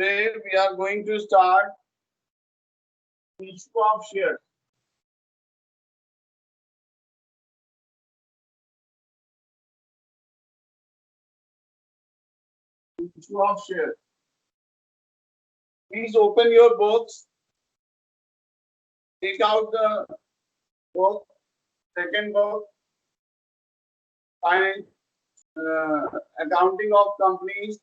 Today we are going to start issue of shares. Issue of shares. Please open your books. Take out the book, second book, finance, accounting of companies.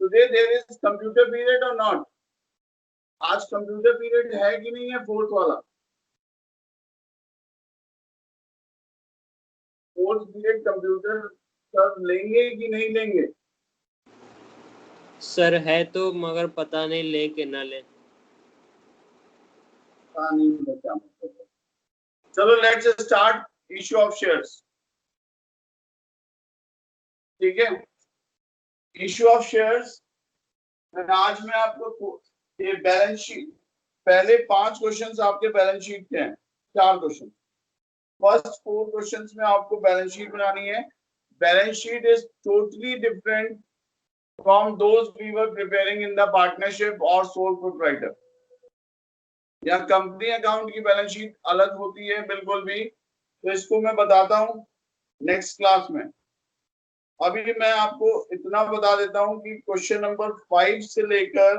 Today there is computer period or not? आज computer period है कि नहीं है? Fourth वाला fourth period computer sir लेंगे कि नहीं लेंगे? सर है तो, मगर पता नहीं ले के ना ले। नहीं बचा। चलो let's start issue of shares. ठीक है, इश्यू ऑफ शेयर्स। आज मैं आपको ये बैलेंस शीट, पहले 5 क्वेश्चंस आपके बैलेंस शीट के हैं, 4 क्वेश्चन। फर्स्ट 4 क्वेश्चंस में आपको बैलेंस शीट बनानी है। Balance sheet is totally different from those we were preparing in the partnership और सोल प्रोप्राइटर। या कंपनी अकाउंट की बैलेंस शीट अलग होती है बिल्कुल भी, तो इसको मैं बताता हूँ नेक्स्ट क्लास में। अभी मैं आपको इतना बता देता हूँ कि क्वेश्चन नंबर 5 से लेकर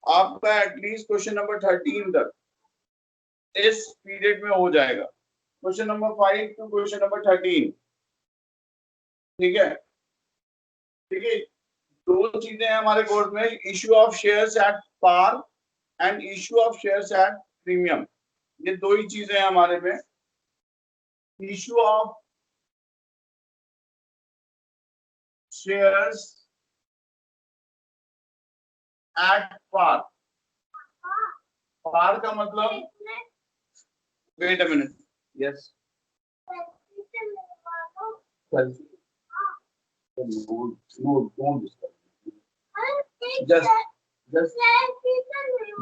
आपका एटलीस्ट क्वेश्चन नंबर 13 तक इस पीरियड में हो जाएगा। Question number 5 to question number 13। ठीक है, ठीक है। 2 चीजें हैं हमारे कोर्स में, issue of shares at par and issue of shares at premium. ये 2 ही चीजें हैं हमारे में। Issue of shares at par. Par का मतलब, wait a minute, yes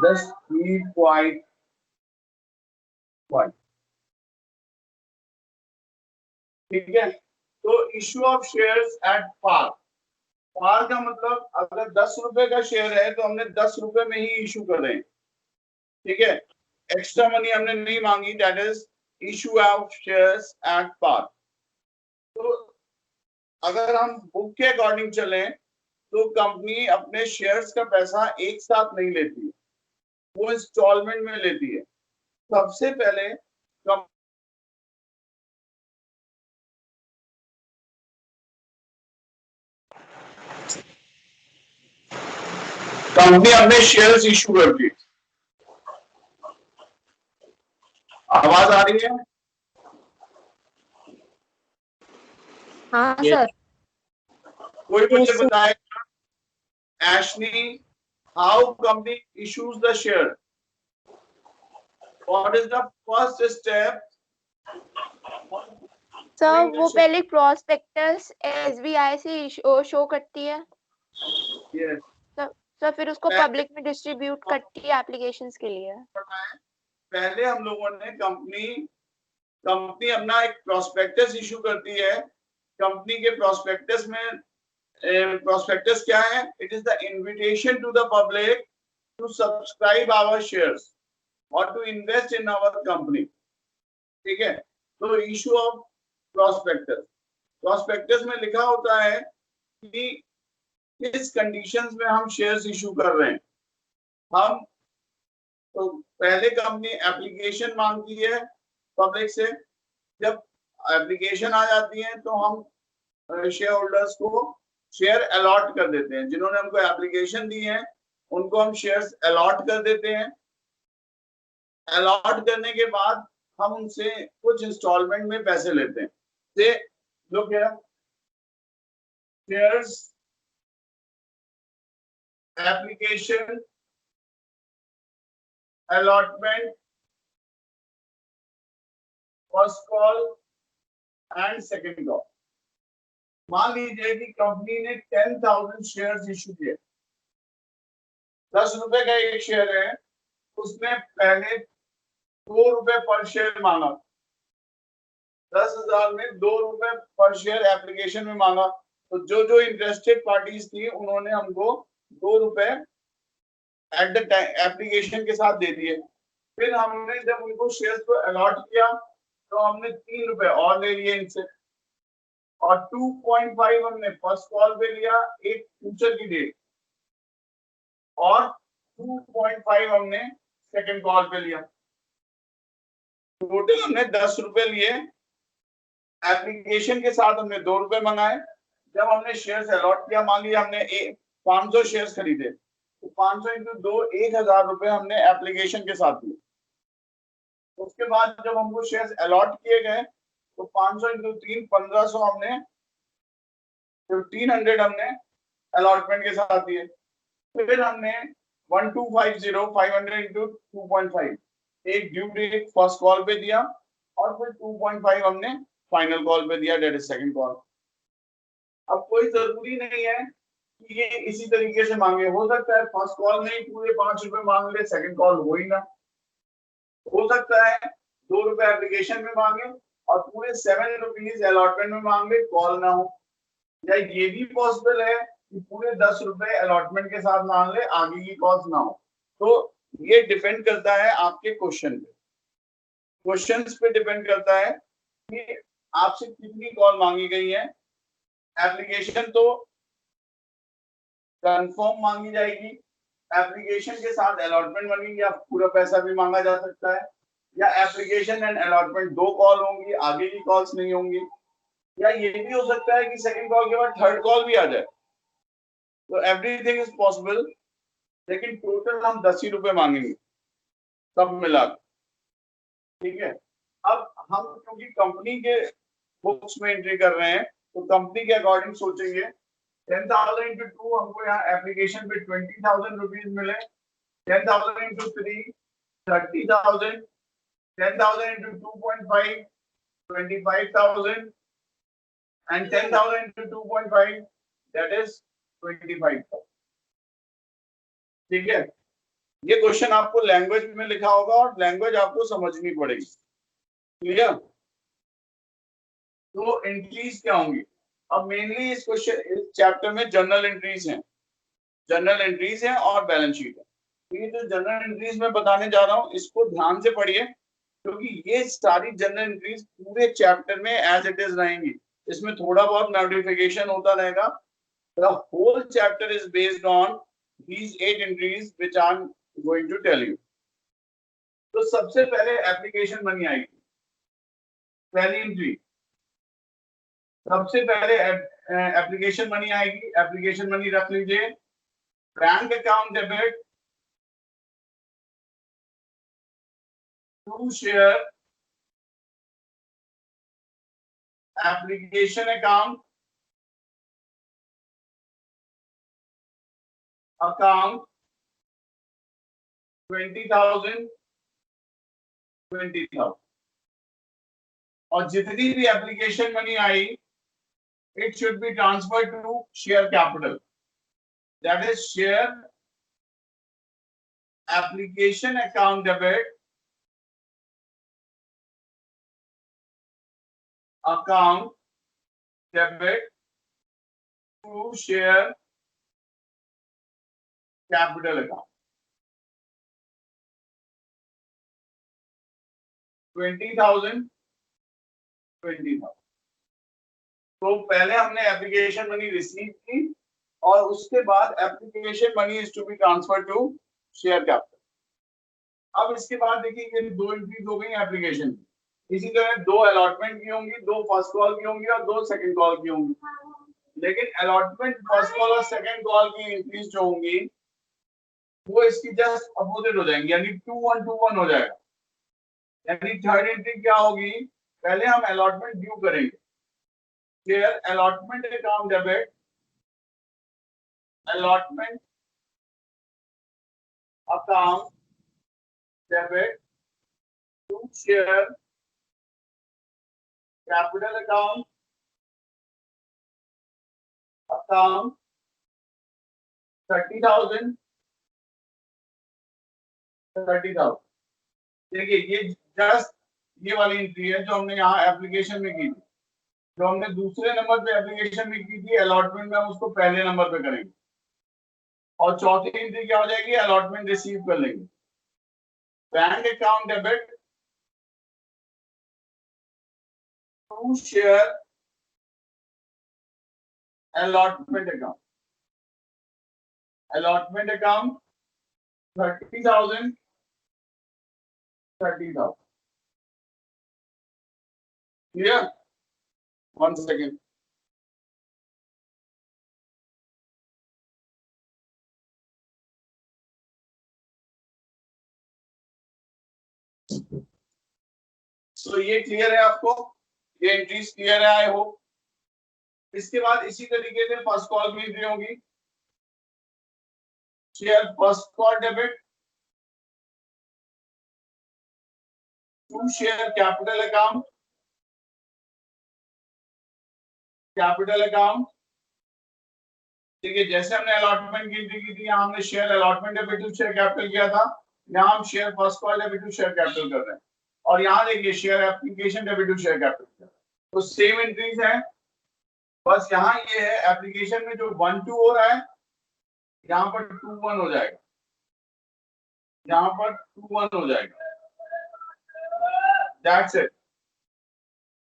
just keep quiet. ठीक है, तो issue of shares at par. Par का मतलब अगर 10 रुपए का शेयर है तो हमने 10 रुपए में ही इशू कर रहे हैं। ठीक है, एक्स्ट्रा मनी हमने नहीं मांगी, that is issue of shares at par. तो अगर हम बुक के अकॉर्डिंग चलें तो कंपनी अपने शेयर्स का पैसा एक साथ नहीं लेती है, वो इंस्टॉलमेंट में लेती है। सबसे पहले कंपनी अपने शेयर्स इशू करती है। आवाज आ रही है? हाँ सर। कोई मुझे बताएगा, Eshani, how company issues the share? What is the first step? Sir वो पहले प्रोस्पेक्टस एसबीआई से शो करती है। यस सर फिर उसको पब्लिक में डिस्ट्रीब्यूट करती है एप्लीकेशंस के लिए। पहले हम लोगों ने कंपनी अपना एक प्रोस्पेक्टस इशू करती है। कंपनी के प्रोस्पेक्टस में प्रोस्पेक्टस क्या है? It is the invitation to the public to subscribe our shares और to invest in our company. ठीक है, तो इशू ऑफ प्रोस्पेक्टस, प्रोस्पेक्टस में लिखा होता है कि किस कंडीशंस में हम शेयर्स इशू कर रहे हैं। हम तो पहले कंपनी एप्लीकेशन मांगती है पब्लिक से। जब एप्लीकेशन आ जाती है तो हम शेयर होल्डर्स को शेयर अलॉट कर देते हैं। जिन्होंने हमको एप्लीकेशन दी है उनको हम शेयर्स अलॉट कर देते हैं। अलॉट करने के बाद हम उनसे कुछ इंस्टॉलमेंट में पैसे लेते हैं। से look here, shares application allotment, first call and second call. मान लीजिए कि कंपनी ने 10,000 शेयर्स इशू किए, 10 रुपए का एक शेयर है, उसमें पहले 2 रुपए पर शेयर मांगा। 10,000 में 2 रुपए पर शेयर एप्लीकेशन में मांगा, तो जो जो इंटरेस्टेड पार्टीज थी उन्होंने हमको 2 रुपए एट द एप्लीकेशन के साथ दे दिए। फिर हमने जब उनको शेयर्स को अलॉट किया तो हमने 3 रुपए और ले लिए इनसे, और 2.5 हमने फर्स्ट कॉल पे लिया एक फ्यूचर की डेट, और 2.5 हमने सेकंड कॉल पे लिया। टोटल हमने 10 रुपए लिए। एप्लीकेशन के साथ हमने 2 रुपए मंगाए। जब हमने शेयर्स अलॉट किया, मान लिया हमने 500 शेयर्स खरीदे, तो 500 इंटू 2 1000 रुपए हमने एप्लीकेशन के साथ दिए। उसके बाद जब हमको शेयर्स अलॉट किए गए तो 500 इंटू 3 1500 हमने 1500 हमने अलॉटमेंट के साथ दिए। फिर हमने 1250 500 इंटू 2.5 एक ड्यू डेट फर्स्ट कॉल पे दिया, और फिर 2.5 हमने फाइनल कॉल पे दिया, डेट इज सेकंड कॉल। अब कोई जरूरी नहीं है कि ये इसी तरीके से मांगे, हो सकता है फर्स्ट कॉल में ही पूरे 5 रुपए मांग ले, सेकंड कॉल हो ही ना। हो सकता है 2 रुपए एप्लीकेशन में मांगे और पूरे 7 रुपीज अलॉटमेंट में मांग ले, कॉल ना हो। या ये भी पॉसिबल है कि पूरे 10 रुपए अलॉटमेंट के साथ मांग ले, आगे की कॉल्स ना हो। तो ये डिपेंड करता है आपके क्वेश्चन पे, क्वेश्चंस पे डिपेंड करता है कि आपसे कितनी कॉल मांगी गई है। एप्लीकेशन तो कंफर्म मांगी जाएगी, एप्लीकेशन के साथ अलॉटमेंट बनेगी, या पूरा पैसा भी मांगा जा सकता है, या एप्लीकेशन एंड अलॉटमेंट 2 कॉल होंगी, आगे की कॉल्स नहीं होंगी, या ये भी हो सकता है कि सेकंड कॉल के बाद थर्ड कॉल भी आ जाए। तो एवरीथिंग इज पॉसिबल, लेकिन टोटल हम 10 ही रुपए मांगेंगे सब मिला, ठीक है। अब हम क्योंकि कंपनी के बुक्स में एंट्री कर रहे हैं तो कंपनी के अकॉर्डिंग सोचेंगे। 10,000 इंटू 2 हमको यहाँ एप्लीकेशन पे 20,000 रुपीज मिले, 10,000 into 3 30,000, 10,000 into 2.5 25,000, and 10,000 into 2.5 that is 25,000। ठीक है, ये क्वेश्चन आपको लैंग्वेज में लिखा होगा और लैंग्वेज आपको समझनी पड़ेगी, क्लियर। तो एंट्रीज क्या होंगी? अब मेनली इस क्वेश्चन इस चैप्टर में जनरल एंट्रीज हैं, जनरल एंट्रीज हैं और बैलेंस शीट है। तो ये जो जनरल एंट्रीज मैं बताने जा रहा हूँ इसको ध्यान से पढ़िए, क्योंकि ये सारी जनरल एंट्रीज पूरे चैप्टर में एज इट इज रहेंगी, इसमें थोड़ा बहुत मॉडिफिकेशन होता रहेगा। The whole chapter is based on these 8 entries which I'm going to tell you. तो सबसे पहले एप्लीकेशन मनी आएगी, पहली एंट्री। सबसे पहले एप्लीकेशन मनी आएगी, एप्लीकेशन मनी रख लीजिए। Bank account debit to share application account account 20,000 20,000, और जितनी भी एप्लीकेशन मनी आई it should be transferred to share capital, that is share application account debit account debit to share capital account 20,000 20,000। तो पहले हमने application money receive की और उसके बाद application money is to be transfer to share capital. अब इसके बाद देखिए ये 2 एंट्रीज हो गई एप्लीकेशन की। इसी तरह 2 अलॉटमेंट की होंगी, 2 फर्स्ट कॉल की होंगी और 2 सेकंड कॉल की होंगी। लेकिन अलॉटमेंट फर्स्ट कॉल और सेकंड कॉल की एंट्रीज जो होंगी वो इसकी जस्ट अपोजिट हो जाएंगी, यानी 2-1-2-1 हो जाएगा। यानी थर्ड एंट्री क्या होगी? पहले हम अलॉटमेंट ड्यू करेंगे, share allotment account debit allotment account debit to share capital account 30,000 30,000। देखिए ये जस्ट ये वाली एंट्री है जो हमने यहाँ एप्लीकेशन में की थी। जो हमने दूसरे नंबर पे एप्लीकेशन में की थी अलॉटमेंट में, हम उसको पहले नंबर पे करेंगे। और चौथी एंट्री क्या हो जाएगी, अलॉटमेंट रिसीव कर लेंगे। Bank account debit to share allotment account. Allotment account 30,000. 30,000. Clear? 1 second. So ये क्लियर है आपको, ये एंट्रीज क्लियर है आई होप। इसके बाद इसी तरीके से फर्स्ट कॉल की एंट्री होगी। Share first call debit to share capital account. Capital account ठीक है, जैसे हमने अलॉटमेंट की एंट्री की थी, यहाँ हमने share allotment debit to share capital किया था, यहाँ हम share first call debit to share capital कर रहे हैं। और यहाँ देखिए share application debit to share capital, तो सेम एंट्रीज है, बस यहाँ ये है एप्लीकेशन में जो 1-2 हो रहा है, यहाँ पर 2-1 हो जाएगा, यहाँ पर 2-1 हो जाएगा। That's it.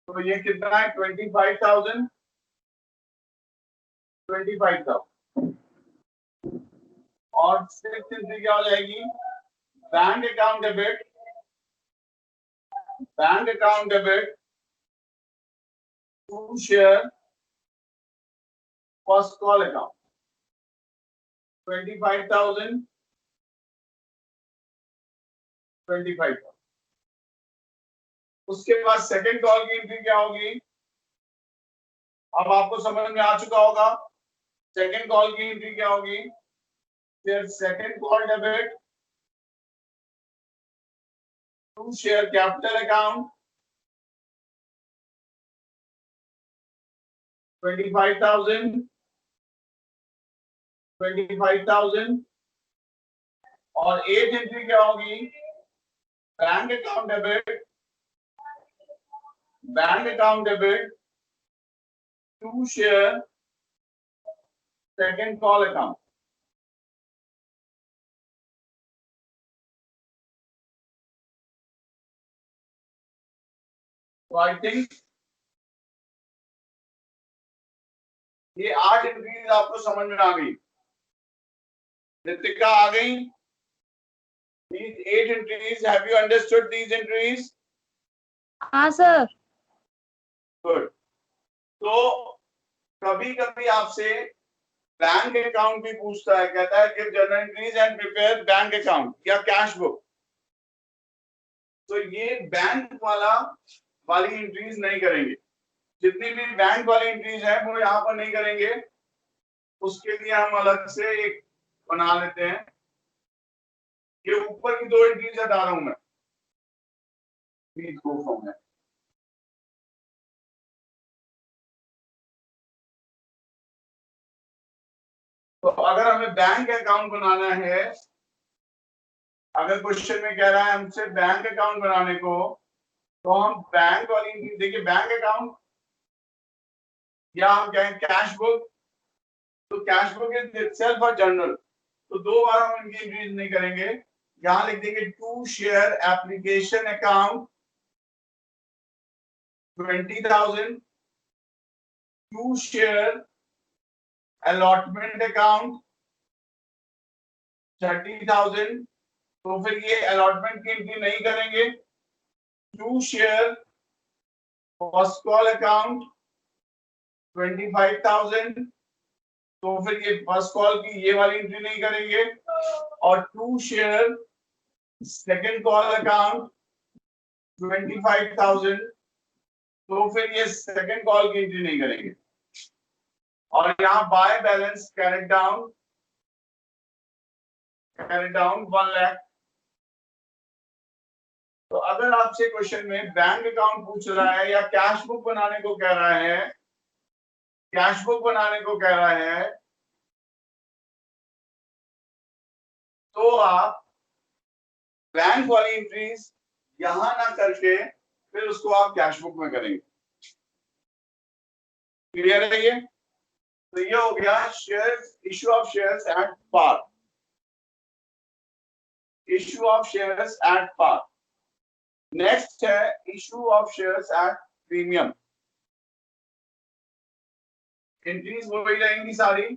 तो ये कितना है 25,000 और सिक्स एंट्री क्या हो जाएगी, bank account debit to share first call account 25,000 25,000। उसके बाद सेकंड कॉल की एंट्री क्या होगी, अब आपको समझ में आ चुका होगा। सेकंड कॉल की एंट्री क्या होगी, फिर second call debit to share capital account 25,000 और एट एंट्री क्या होगी, bank account debit to share second call account. तो आई थिंक ये 8 एंट्रीज आपको समझ में आ गई। रितिका आ गई। These 8 entries, have you understood these entries? हाँ सर। Good. तो कभी कभी आपसे बैंक अकाउंट भी पूछता है, कहता है give journal entries and prepare bank account या कैश बुक। तो ये बैंक वाली एंट्रीज नहीं करेंगे, जितनी भी बैंक वाली एंट्रीज है वो यहाँ पर नहीं करेंगे। उसके लिए हम अलग से एक बना लेते हैं। ये ऊपर की 2 एंट्रीज हटा रहा हूं मैं, प्लीज गो फ्रॉम दैट। तो अगर हमें बैंक अकाउंट बनाना है, अगर क्वेश्चन में कह रहा है हमसे बैंक अकाउंट बनाने को, तो हम बैंक वाली एंट्री देखिए, बैंक अकाउंट या हम कहें कैश बुक, तो cash book is itself a journal, तो 2 बार हम इनकी एंट्रीज नहीं करेंगे। यहां लिख देंगे to share application account 20,000 to share allotment account 30,000। तो फिर ये अलॉटमेंट की एंट्री नहीं करेंगे। To share first call account 25,000, तो फिर ये फर्स्ट कॉल की ये वाली एंट्री नहीं करेंगे। और to share second call account 25,000, तो फिर ये सेकंड कॉल की एंट्री नहीं करेंगे। और यहाँ by balance carried down 1 lakh. तो अगर आपसे क्वेश्चन में बैंक अकाउंट पूछ रहा है या कैश बुक बनाने को कह रहा है, तो आप बैंक वाली एंट्रीज यहां ना करके फिर उसको आप कैश बुक में करेंगे। क्लियर है ये? तो ये हो गया shares, issue of shares at par, issue of shares at par. Next है issue of shares at premium. Entries वही रहेंगी सारी।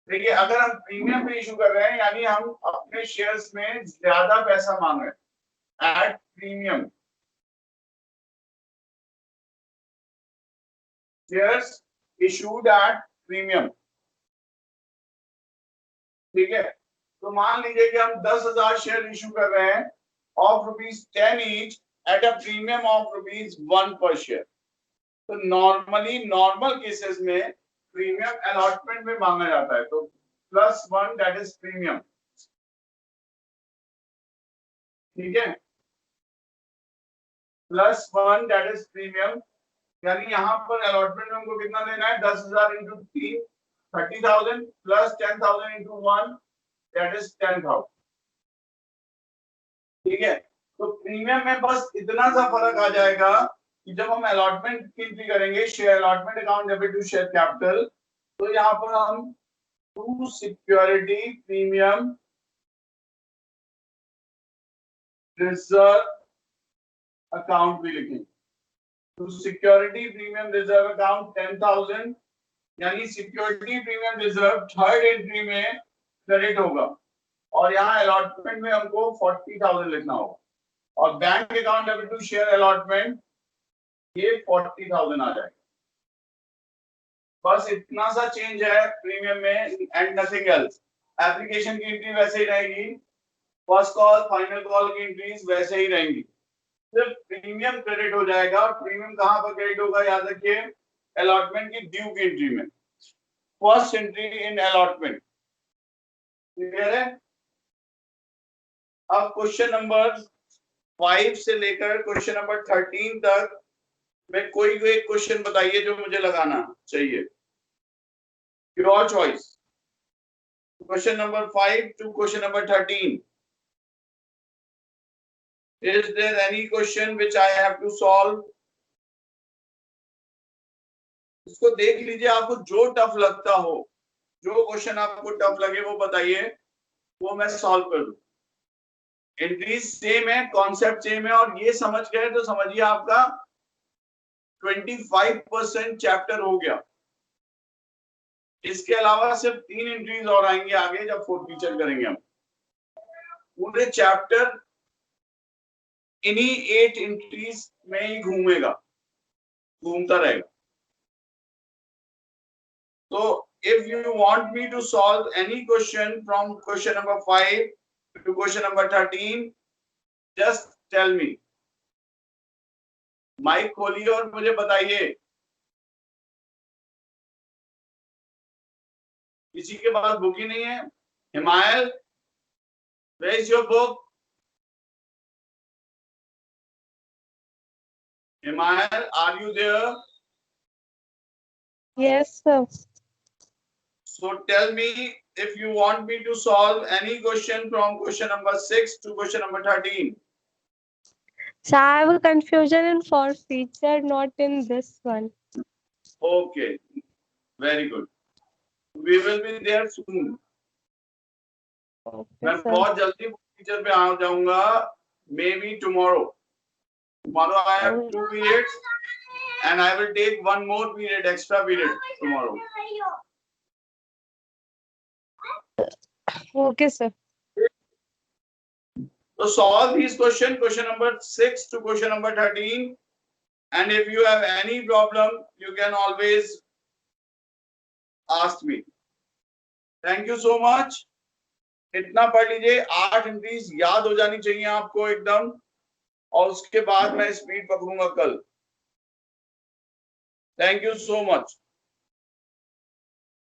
देखिए अगर हम प्रीमियम पे इशू कर रहे हैं यानी हम अपने शेयर्स में ज्यादा पैसा मांग रहे हैं at premium, shares issued at premium. ठीक है, तो मान लीजिए कि हम 10,000 शेयर इशू कर रहे हैं of ₹10 each at a premium of ₹1 पर शेयर। तो नॉर्मली नॉर्मल केसेस में प्रीमियम अलॉटमेंट में मांगा जाता है, तो +1 दैट इज प्रीमियम। ठीक है, +1 दैट इज प्रीमियम, यानी यहाँ पर अलॉटमेंट में हमको कितना देना है? 10,000 into 3 30,000 plus 10,000 into 1 that is 10,000। ठीक है, तो प्रीमियम में बस इतना सा फर्क आ जाएगा कि जब हम अलॉटमेंट की एंट्री करेंगे, share allotment account debit to share capital, तो यहाँ पर हम to security premium reserve account भी लिखेंगे। तो सिक्योरिटी प्रीमियम रिजर्व अकाउंट 10,000, यानी security premium reserve third entry में क्रेडिट होगा, और यहाँ अलॉटमेंट में हमको 40,000 लिखना होगा, और bank account debit to share allotment ये 40,000 आ जाएगा। बस इतना सा चेंज है प्रीमियम में एंड नथिंग एल्स। एप्लीकेशन की एंट्री वैसे ही रहेगी, फर्स्ट कॉल फाइनल कॉल की एंट्रीज वैसे ही रहेंगी, सिर्फ प्रीमियम क्रेडिट हो जाएगा। और प्रीमियम कहां पर क्रेडिट होगा? याद रखिए, अलॉटमेंट की ड्यू की एंट्री में, first entry in allotment. Clear है? अब क्वेश्चन नंबर 5 से लेकर क्वेश्चन नंबर 13 तक में कोई एक क्वेश्चन बताइए जो मुझे लगाना चाहिए, your choice. Question number 5 to question number 13, is there any question which I have to solve? इसको देख लीजिए, आपको जो टफ लगता हो, जो क्वेश्चन आपको टफ लगे वो बताइए, वो मैं सॉल्व कर दूं। एंट्रीज सेम है, कॉन्सेप्ट सेम है, और ये समझ गए तो समझिए आपका 25% चैप्टर हो गया। इसके अलावा सिर्फ 3 एंट्रीज और आएंगे आगे जब फोर्थ फीचर करेंगे हम। पूरे चैप्टर इन्हीं 8 एंट्रीज में ही घूमता रहेगा। तो if you want me to solve any question from question number 5 to question number 13, just tell me. Mic खोलिए और मुझे बताइए। किसी के पास बुक ही नहीं है? हिमायल, where is your book? Himayal, are you there? Yes, sir. So tell me if you want me to solve any question from question number 6 to question number 13. So I have a confusion in fourth feature, not in this one. Okay, very good. We will be there soon. मैं Okay, बहुत जल्दी feature पे आ जाऊंगा, maybe tomorrow. Tomorrow I have 2 periods and I will take one more period, extra period tomorrow. Okay, sir. So solve these questions, question number 6 to question number 13. And if you have any problem, you can always ask me. Thank you so much. इतना पढ़ लीजिए, 8 entries याद हो जानी चाहिए आपको एकदम, और उसके बाद मैं स्पीड पकड़ूंगा कल। Thank you so much.